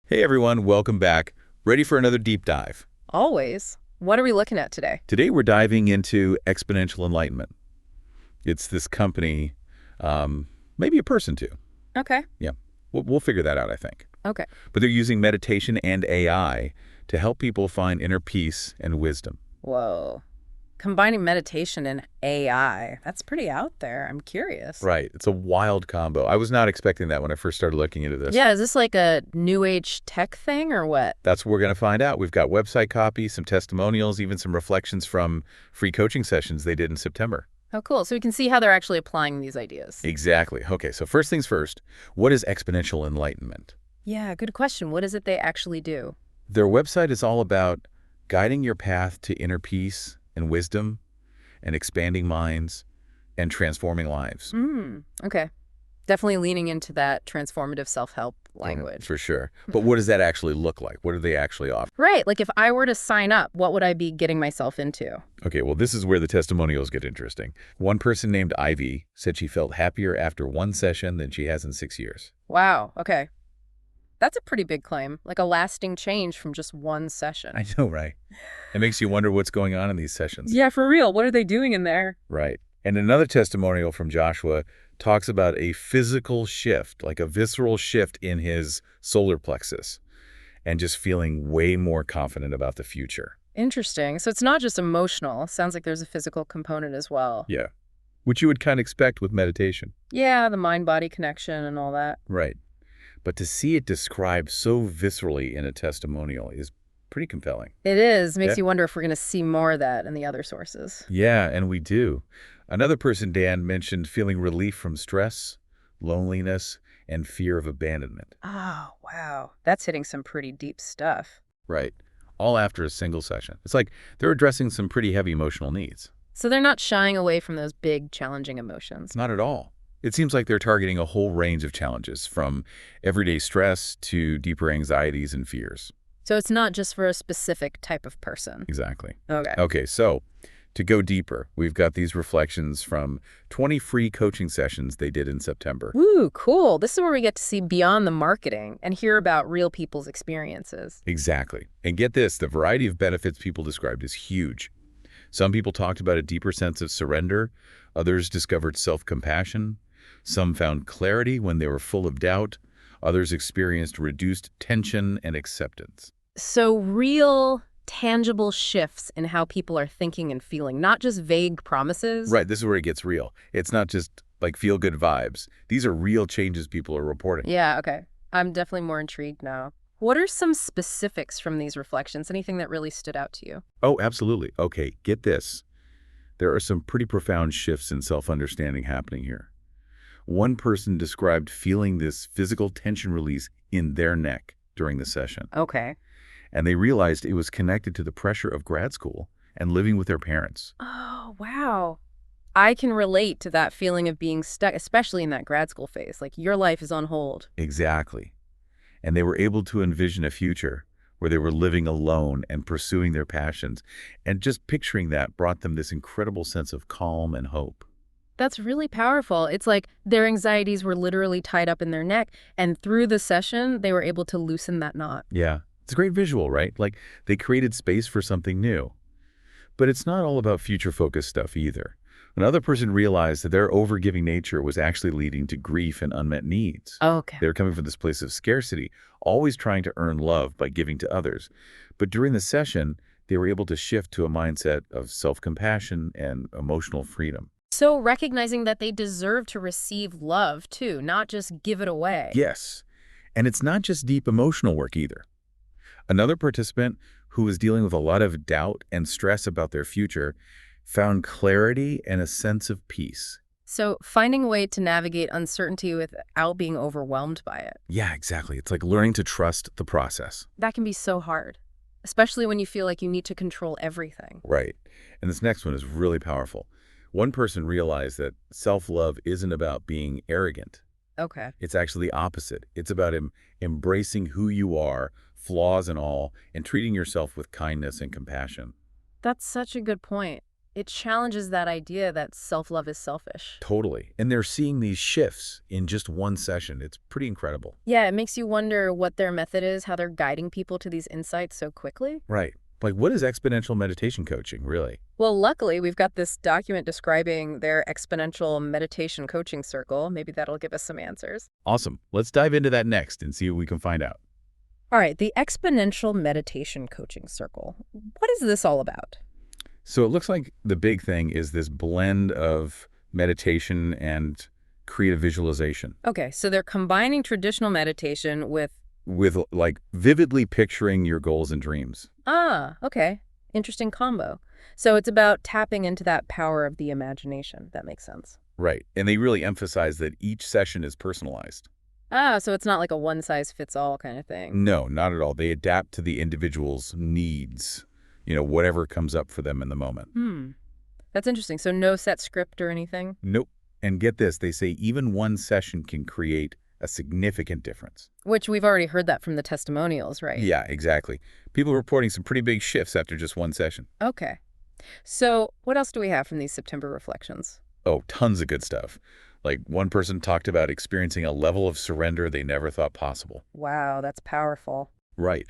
Hey everyone, welcome back. Ready for another deep dive. Always. What are we looking at today? Today we're diving into Exponential Enlightenment. It's this company, maybe a person too. Okay. Yeah, we'll figure that out, I think. Okay. But they're using meditation and AI to help people find inner peace and wisdom. Whoa. Combining meditation and AI. That's pretty out there. I'm curious. Right, it's a wild combo. I was not expecting that when I first started looking into this. Yeah, is this like a new age tech thing or what? That's what we're going to find out. We've got website copy, some testimonials, even some reflections from free coaching sessions they did in September. Oh, cool. So we can see how they're actually applying these ideas. Exactly. Okay, so first things first, what is Exponential Enlightenment? Yeah, good question. What is it they actually do? Their website is all about guiding your path to inner peace and wisdom and expanding minds and transforming lives. Okay. Definitely leaning into that transformative self-help language. For sure. But what does that actually look like? What do they actually offer? Right. Like if I were to sign up, what would I be getting myself into? Okay, well, this is where the testimonials get interesting. One person named Ivy said she felt happier after one session than she has in 6 years. Wow. Okay. That's a pretty big claim, like a lasting change from just one session. I know, right? It makes you wonder what's going on in these sessions. Yeah, for real. What are they doing in there? Right. And another testimonial from Joshua talks about a physical shift, like a visceral shift in his solar plexus, and just feeling way more confident about the future. Interesting. So it's not just emotional. Sounds like there's a physical component as well. Yeah. Which you would kind of expect with meditation. Yeah, the mind-body connection and all that. Right. But to see it described so viscerally in a testimonial is pretty compelling. It is. Makes Yeah. you wonder if we're going to see more of that in the other sources. Yeah, and we do. Another person, Dan, mentioned feeling relief from stress, loneliness, and fear of abandonment. Oh, wow. That's hitting some pretty deep stuff. Right. All after a single session. It's like they're addressing some pretty heavy emotional needs. So they're not shying away from those big, challenging emotions. Not at all. It seems like they're targeting a whole range of challenges, from everyday stress to deeper anxieties and fears. So it's not just for a specific type of person. Exactly. Okay. Okay, so to go deeper, we've got these reflections from 20 free coaching sessions they did in September. Woo, cool. This is where we get to see beyond the marketing and hear about real people's experiences. Exactly. And get this, the variety of benefits people described is huge. Some people talked about a deeper sense of surrender. Others discovered self-compassion. Some found clarity when they were full of doubt. Others experienced reduced tension and acceptance. So real, tangible shifts in how people are thinking and feeling, not just vague promises. Right, this is where it gets real. It's not just like feel-good vibes. These are real changes people are reporting. Yeah, okay. I'm definitely more intrigued now. What are some specifics from these reflections? Anything that really stood out to you? Oh, absolutely. Okay, get this. There are some pretty profound shifts in self-understanding happening here. One person described feeling this physical tension release in their neck during the session. Okay. And they realized it was connected to the pressure of grad school and living with their parents. Oh, wow. I can relate to that feeling of being stuck, especially in that grad school phase. Like your life is on hold. Exactly. And they were able to envision a future where they were living alone and pursuing their passions. And just picturing that brought them this incredible sense of calm and hope. That's really powerful. It's like their anxieties were literally tied up in their neck, and through the session, they were able to loosen that knot. Yeah, it's a great visual, right? Like they created space for something new. But it's not all about future-focused stuff either. Another person realized that their overgiving nature was actually leading to grief and unmet needs. Okay. They were coming from this place of scarcity, always trying to earn love by giving to others. But during the session, they were able to shift to a mindset of self-compassion and emotional freedom. So recognizing that they deserve to receive love, too, not just give it away. Yes, and it's not just deep emotional work either. Another participant who was dealing with a lot of doubt and stress about their future found clarity and a sense of peace. So finding a way to navigate uncertainty without being overwhelmed by it. Yeah, exactly. It's like learning to trust the process. That can be so hard, especially when you feel like you need to control everything. Right. And this next one is really powerful. One person realized that self-love isn't about being arrogant. Okay. It's actually the opposite. It's about embracing who you are, flaws and all, and treating yourself with kindness and compassion. That's such a good point. It challenges that idea that self-love is selfish. Totally. And they're seeing these shifts in just one session. It's pretty incredible. Yeah, it makes you wonder what their method is, how they're guiding people to these insights so quickly. Right. Like, what is exponential meditation coaching, really? Well, luckily, we've got this document describing their exponential meditation coaching circle. Maybe that'll give us some answers. Awesome. Let's dive into that next and see what we can find out. All right, the exponential meditation coaching circle. What is this all about? So it looks like the big thing is this blend of meditation and creative visualization Okay, so they're combining traditional meditation with like vividly picturing your goals and dreams. okay. Interesting combo. So it's about tapping into that power of the imagination. That makes sense. Right. And they really emphasize that each session is personalized. So it's not like a one-size-fits-all kind of thing. No, not at all. They adapt to the individual's needs, whatever comes up for them in the moment. That's interesting. So no set script or anything? Nope. And get this, they say even one session can create a significant difference. Which we've already heard that from the testimonials, right? Yeah, exactly. People are reporting some pretty big shifts after just one session. Okay. So what else do we have from these September reflections? Oh, tons of good stuff. Like one person talked about experiencing a level of surrender they never thought possible. Wow, that's powerful. Right.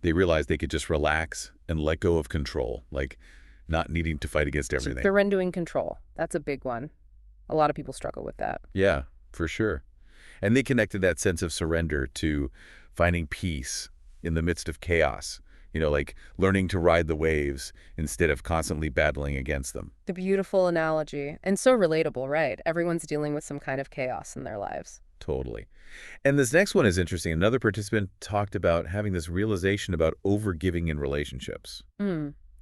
They realized they could just relax and let go of control, like not needing to fight against everything. Surrendering control. That's a big one. A lot of people struggle with that. Yeah, for sure. And they connected that sense of surrender to finding peace in the midst of chaos, like learning to ride the waves instead of constantly battling against them. The beautiful analogy. And so relatable, right? Everyone's dealing with some kind of chaos in their lives. Totally. And this next one is interesting. Another participant talked about having this realization about overgiving in relationships.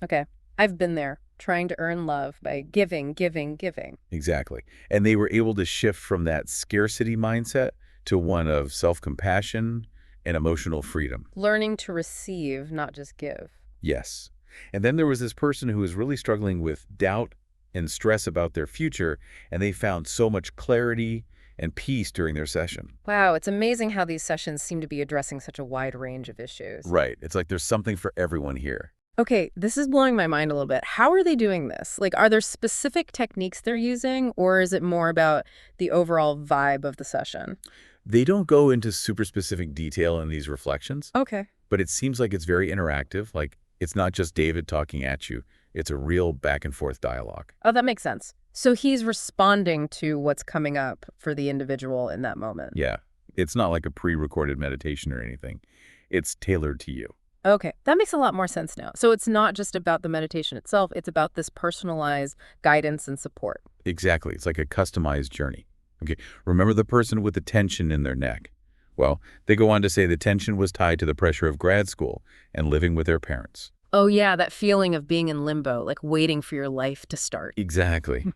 Okay. I've been there, trying to earn love by giving, giving, giving. Exactly. And they were able to shift from that scarcity mindset to one of self-compassion and emotional freedom. Learning to receive, not just give. Yes. And then there was this person who was really struggling with doubt and stress about their future, and they found so much clarity and peace during their session. Wow, it's amazing how these sessions seem to be addressing such a wide range of issues. Right. It's like there's something for everyone here. Okay, this is blowing my mind a little bit. How are they doing this? Like, are there specific techniques they're using, or is it more about the overall vibe of the session? They don't go into super specific detail in these reflections, Okay. but it seems like it's very interactive. Like it's not just David talking at you. It's a real back and forth dialogue. Oh, that makes sense. So he's responding to what's coming up for the individual in that moment. Yeah. It's not like a pre-recorded meditation or anything. It's tailored to you. Okay, that makes a lot more sense now. So it's not just about the meditation itself, it's about this personalized guidance and support. Exactly. It's like a customized journey. Okay. Remember the person with the tension in their neck? Well, they go on to say the tension was tied to the pressure of grad school and living with their parents. Oh yeah, that feeling of being in limbo, like waiting for your life to start. Exactly.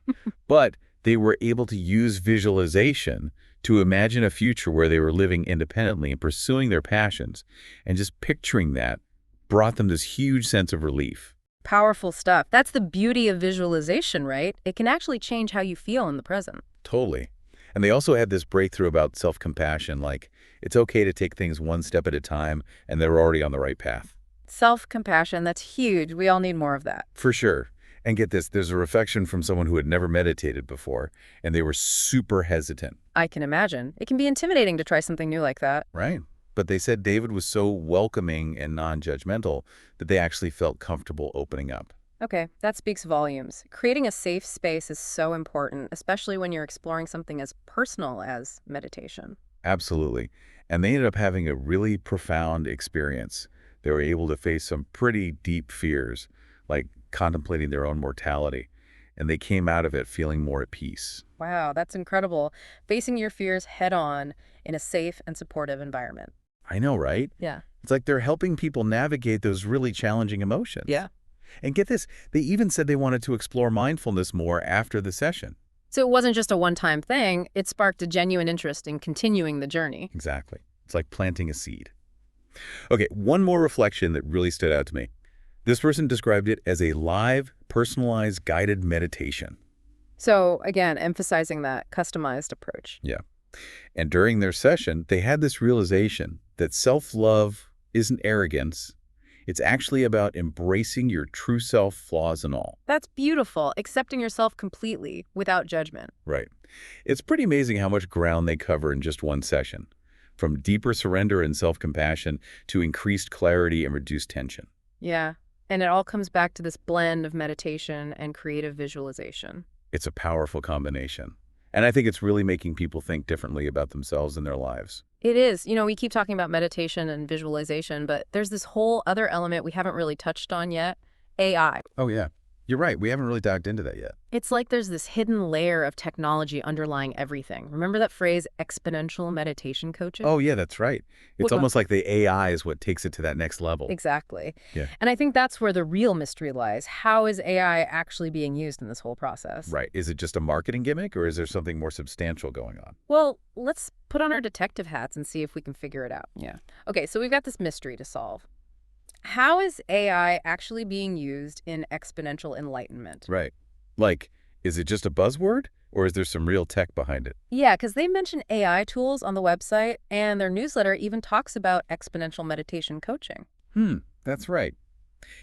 But they were able to use visualization to imagine a future where they were living independently and pursuing their passions. And just picturing that brought them this huge sense of relief. Powerful stuff. That's the beauty of visualization, right? It can actually change how you feel in the present. Totally. And they also had this breakthrough about self-compassion, like it's okay to take things one step at a time and they're already on the right path. Self-compassion, that's huge. We all need more of that. For sure. And get this, there's a reflection from someone who had never meditated before, and they were super hesitant. I can imagine. It can be intimidating to try something new like that. Right. But they said David was so welcoming and non-judgmental that they actually felt comfortable opening up. Okay, that speaks volumes. Creating a safe space is so important, especially when you're exploring something as personal as meditation. Absolutely. And they ended up having a really profound experience. They were able to face some pretty deep fears, like contemplating their own mortality. And they came out of it feeling more at peace. Wow, that's incredible. Facing your fears head on in a safe and supportive environment. I know, right? Yeah. It's like they're helping people navigate those really challenging emotions. Yeah. And get this, they even said they wanted to explore mindfulness more after the session. So it wasn't just a one-time thing. It sparked a genuine interest in continuing the journey. Exactly. It's like planting a seed. Okay, one more reflection that really stood out to me. This person described it as a live, personalized, guided meditation. So again, emphasizing that customized approach. Yeah. And during their session, they had this realization that self-love isn't arrogance. It's actually about embracing your true self, flaws and all. That's beautiful, accepting yourself completely without judgment. Right. It's pretty amazing how much ground they cover in just one session, from deeper surrender and self-compassion to increased clarity and reduced tension. Yeah. And it all comes back to this blend of meditation and creative visualization. It's a powerful combination. And I think it's really making people think differently about themselves and their lives. It is. We keep talking about meditation and visualization, but there's this whole other element we haven't really touched on yet, AI. Oh, yeah. You're right. We haven't really dived into that yet. It's like there's this hidden layer of technology underlying everything. Remember that phrase, exponential meditation coaching? Oh, yeah, that's right. It's Well, almost like the AI is what takes it to that next level. exactly. Yeah. And I think that's where the real mystery lies. How is AI actually being used in this whole process? Right. Is it just a marketing gimmick or is there something more substantial going on? Well, let's put on our detective hats and see if we can figure it out. Yeah. Okay, so we've got this mystery to solve. How is AI actually being used in exponential enlightenment? Right. Like, is it just a buzzword or is there some real tech behind it? Yeah, because they mention AI tools on the website, and their newsletter even talks about exponential meditation coaching. That's right.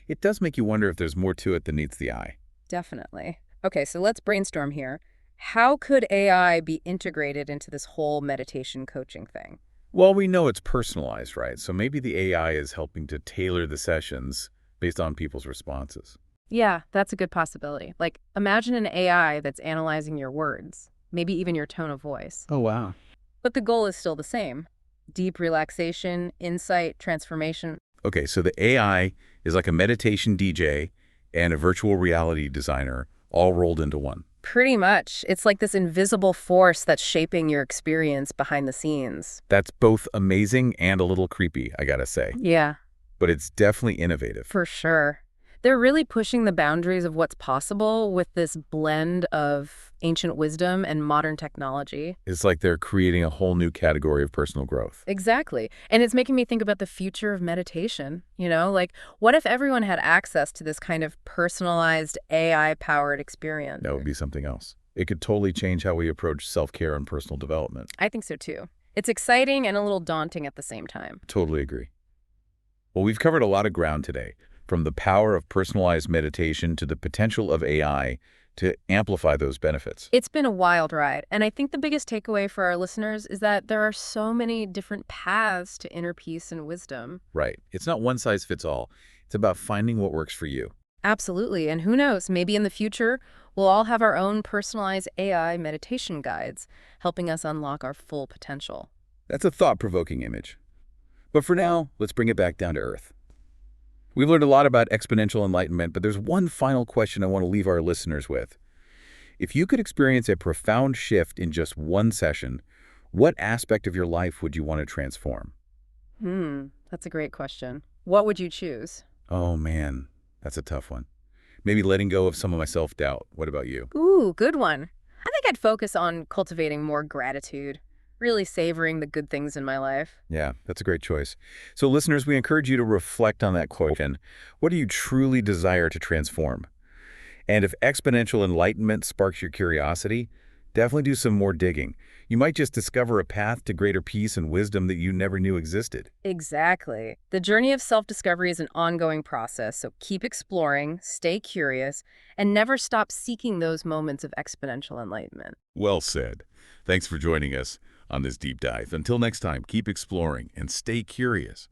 It does make you wonder if there's more to it than meets the eye. Definitely. Okay, so let's brainstorm here. How could AI be integrated into this whole meditation coaching thing? Well, we know it's personalized, right? So maybe the AI is helping to tailor the sessions based on people's responses. Yeah, that's a good possibility. Like, imagine an AI that's analyzing your words, maybe even your tone of voice. Oh, wow. But the goal is still the same. Deep relaxation, insight, transformation. Okay, so the AI is like a meditation DJ and a virtual reality designer all rolled into one. Pretty much. It's like this invisible force that's shaping your experience behind the scenes. That's both amazing and a little creepy, I gotta say. Yeah, But it's definitely innovative. for sure. They're really pushing the boundaries of what's possible with this blend of ancient wisdom and modern technology. It's like they're creating a whole new category of personal growth. Exactly. And it's making me think about the future of meditation. Like, what if everyone had access to this kind of personalized AI-powered experience? That would be something else. It could totally change how we approach self-care and personal development. I think so too. It's exciting and a little daunting at the same time. Totally agree. Well, we've covered a lot of ground today, from the power of personalized meditation to the potential of AI to amplify those benefits. It's been a wild ride, and I think the biggest takeaway for our listeners is that there are so many different paths to inner peace and wisdom. Right. It's not one size fits all. It's about finding what works for you. Absolutely, and who knows, maybe in the future, we'll all have our own personalized AI meditation guides, helping us unlock our full potential. That's a thought-provoking image. But for now, let's bring it back down to earth. We've learned a lot about exponential enlightenment, but there's one final question I want to leave our listeners with. If you could experience a profound shift in just one session, what aspect of your life would you want to transform? That's a great question. What would you choose? Oh man, that's a tough one. Maybe letting go of some of my self-doubt. What about you? Ooh, good one. I think I'd focus on cultivating more gratitude, really savoring the good things in my life. Yeah, that's a great choice. So listeners, we encourage you to reflect on that question. What do you truly desire to transform? And if exponential enlightenment sparks your curiosity, definitely do some more digging. You might just discover a path to greater peace and wisdom that you never knew existed. Exactly. The journey of self-discovery is an ongoing process, so keep exploring, stay curious, and never stop seeking those moments of exponential enlightenment. Well said. Thanks for joining us on this deep dive. Until next time, keep exploring and stay curious.